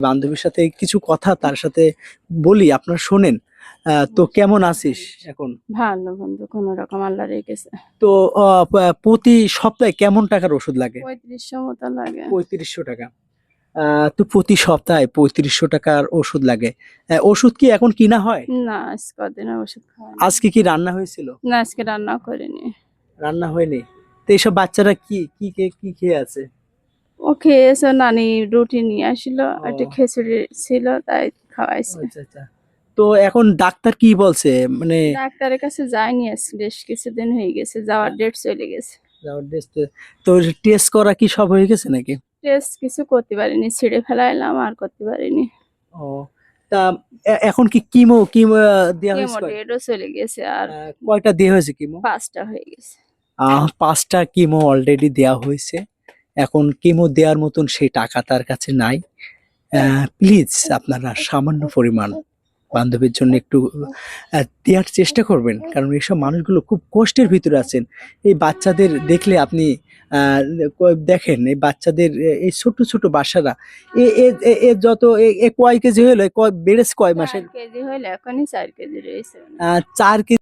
বান্ধবীর সাথে কিছু কথা তার সাথে বলি, আপনারা শোনেন। তো কেমন আছিস এখন? ভালো বন্ধু, কোন রকম আল্লাহ রেখেছে। তো প্রতি সপ্তাহে কেমন টাকার ওষুধ লাগে? 3500 মতো লাগে। 3500 টাকা। তো প্রতি সপ্তাহে 3500 টাকার ওষুধ লাগে। ওষুধ কি এখন কিনা হয়? না, আজ কদিন ওষুধ খাওয়া আজকে কি রান্না হয়েছিল? না, আজকে রান্না করিনি। রান্না হয়নি। তো এইসব বাচ্চারা কি কি কি খেয়ে আছে? ও খেয়েছে, নানি রুটি নিয়ে আসলো, ও একটা খিচুড়ি ছিল তাই খাওয়াইছে। আচ্ছা আচ্ছা। তো এখন ডাক্তার কি বলছে, মানে ডাক্তারের কাছে যাইনি, আজ বেশ কিছুদিন হয়ে গেছে, যাওয়ার ডেট চলে গেছে। তো টেস্ট করা কি সব হয়ে গেছে নাকি? টেস্ট কিছু করতে পারিনি, ছিঁড়ে ফেলাইলাম, আর করতে পারিনি। ও, তা এখন কি কিমো কিমো দেওয়া হয়েছে? কেমো ডেটও চলে গেছে, আর কয়টা দেওয়া হয়েছে কিমো? 5টা হয়ে গেছে। 5টা কিমো অলরেডি দেওয়া হয়েছে। এখন কিমো দেওয়ার মতন সেই টাকা তার কাছে নাই। প্লিজ আপনারা সামান্য পরিমাণ বান্ধবীর জন্য একটু দেওয়ার চেষ্টা করবেন, কারণ এইসব মানুষগুলো খুব কষ্টের ভিতরে আছেন। এই বাচ্চাদের দেখলে আপনি আহ, দেখেন এই বাচ্চাদের এই ছোট ছোট বাচ্চারা এ এ এ- এ যত কয় কেজি হলো, বেড়েছে কয় মাসে? 4 কেজি হইলে এখনই 4 কেজি রয়েছে। 4 কেজি।